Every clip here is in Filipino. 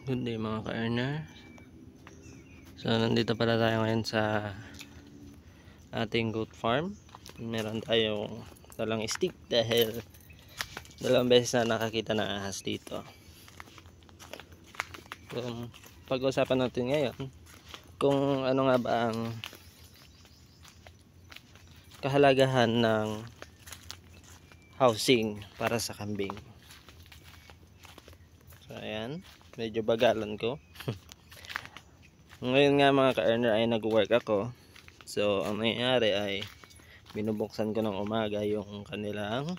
Good day mga ka-earner. So nandito pala tayo ngayon sa ating goat farm. Meron tayong dalang stick dahil dalawang beses na nakakita ng ahas dito. So pag-usapan natin ngayon kung ano nga ba ang kahalagahan ng housing para sa kambing. So ayan, medyo bagalan ko. Ngayon nga mga ka-earner ay nag-work ako. So ang nangyayari ay binubuksan ko ng umaga yung kanilang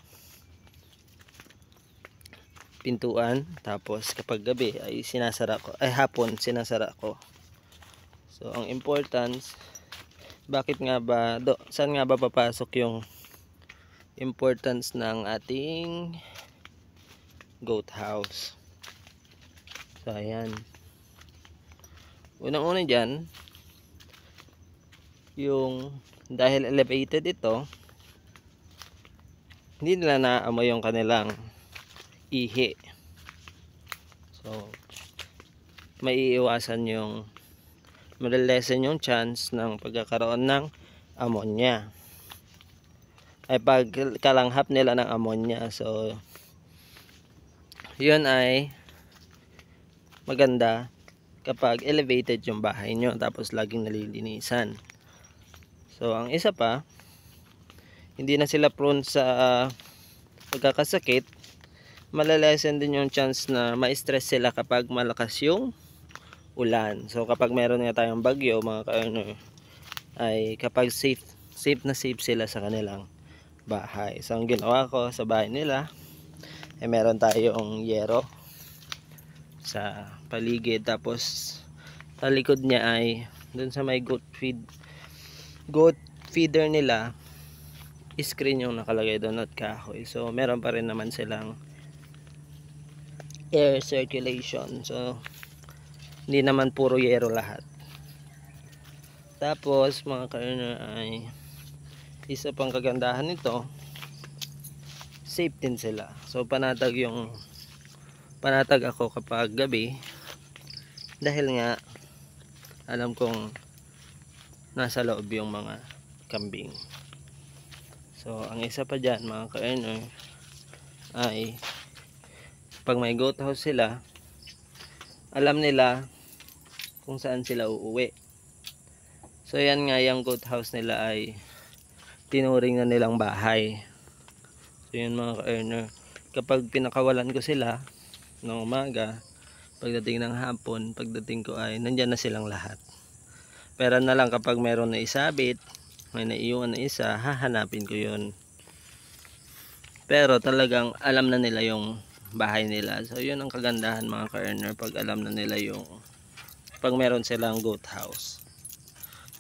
pintuan, tapos kapag gabi ay sinasara ko, ay hapon sinasara ko. So ang importance, bakit nga ba saan nga ba papasok yung importance ng ating goat house? So ayan, unang-una dyan, yung dahil elevated ito, hindi nila naamoy yung kanilang ihi. So maiiwasan yung malilesen yung chance ng pagkakaroon ng ammonia, ay pagkalanghap nila ng ammonia. So yun ay maganda kapag elevated yung bahay nyo tapos laging nalilinisan. So ang isa pa, hindi na sila prone sa pagkakasakit. Malalesen din yung chance na ma-stress sila kapag malakas yung ulan. So kapag meron nga tayong bagyo mga ka-earner, ay kapag safe na safe sila sa kanilang bahay. So ang ginawa ko sa bahay nila ay meron tayong yero sa paligid, tapos sa likod niya ay dun sa may goat feeder nila, screen yung nakalagay doon at kahoy. So meron pa rin naman silang air circulation. So hindi naman puro yero lahat. Tapos mga ka-earner, ay isa pang kagandahan nito, safe din sila. So panatag ako kapag gabi dahil nga alam kong nasa loob yung mga kambing. So ang isa pa dyan mga ka-earner ay pag may goat house sila, alam nila kung saan sila uuwi. So yan nga, yung goat house nila ay tinuring na nilang bahay. So yun mga ka-earner, kapag pinakawalan ko sila ng umaga, pagdating ng hapon, pagdating ko ay nandyan na silang lahat. Pero na lang kapag meron na isabit, may naiiwan na isa, hahanapin ko yun. Pero talagang alam na nila yung bahay nila. So yun ang kagandahan mga ka-earner, pag alam na nila yung pag meron silang goat house.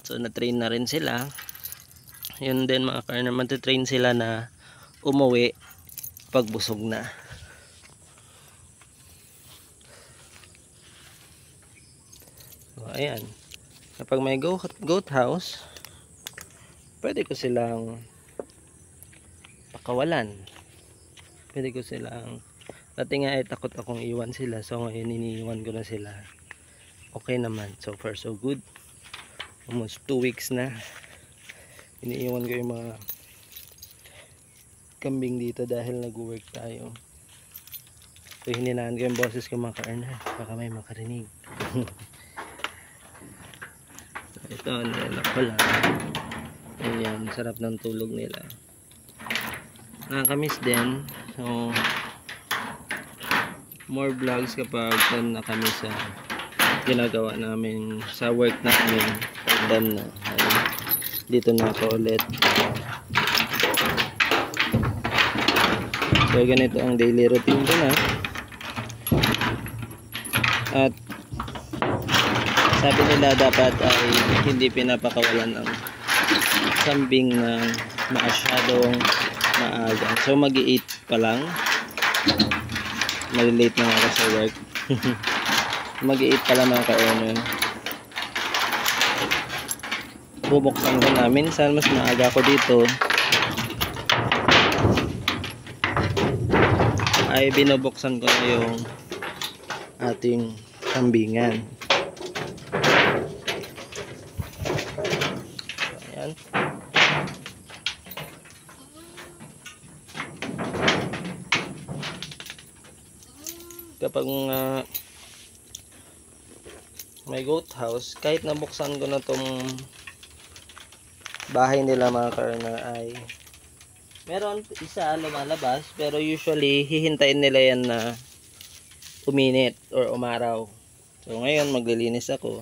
So na-train na rin sila. Yun din mga ka-earner, matitrain sila na umuwi pag busog na. So ayan, kapag may goat house, pwede ko silang pakawalan. Pwede ko silang, dati nga ay takot akong iwan sila. So ngayon iniiwan ko na sila. Okay naman, so far so good. Almost 2 weeks na iniiwan ko yung mga kambing dito dahil nag-work tayo. So hininaan ko yung boses ko mga ka-earner, baka may makarinig. So ito, nilalak ko lang. Ayan, sarap ng tulog nila. Nakakamiss din. So more vlogs kapag done na kami sa ginagawa namin, sa work namin. Done na. Ayan, dito na ako ulit. So ganito ang daily routine ko na. At sabi nila dapat ay hindi pinapakawalan ng kambing na masyadong maaga. So mag-8 pa lang. Malilate na ako sa work. Mag-8 pa lang mga ka-earner. Bubuksan ko na. Minsan mas maaga ako dito ay binubuksan ko na yung ating kambingan. Ayan. Kapag may goat house, kahit nabuksan ko na tong bahay nila mga ka-earner, ay meron isa lumalabas, pero usually hihintayin nila yan na uminit or umaraw. So ngayon maglilinis ako.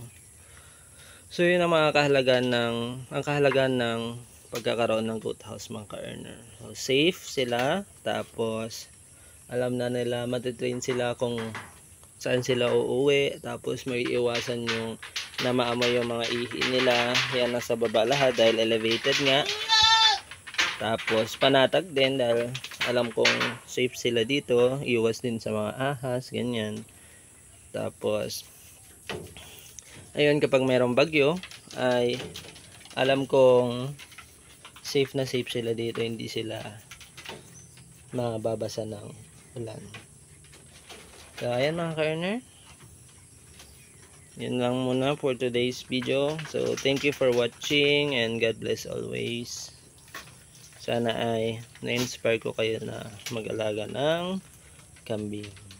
So yun ang mga kahalagahan ng pagkakaroon ng goat house mga ka-earner. So safe sila, tapos alam na nila, matitrain sila kung saan sila uuwi, tapos may iwasan yung na maamoy yung mga ihi nila. Yan nasa baba lahat dahil elevated nga. Tapos panatag din dahil alam kong safe sila dito, iwas din sa mga ahas, ganyan. Tapos ayun, kapag mayroong bagyo ay alam kong safe na safe sila dito, hindi sila mababasa ng ulan. So ayan mga ka-earner, yun lang muna for today's video. So thank you for watching and God bless always. Sana ay na-inspire ko kayo na mag-alaga ng kambing.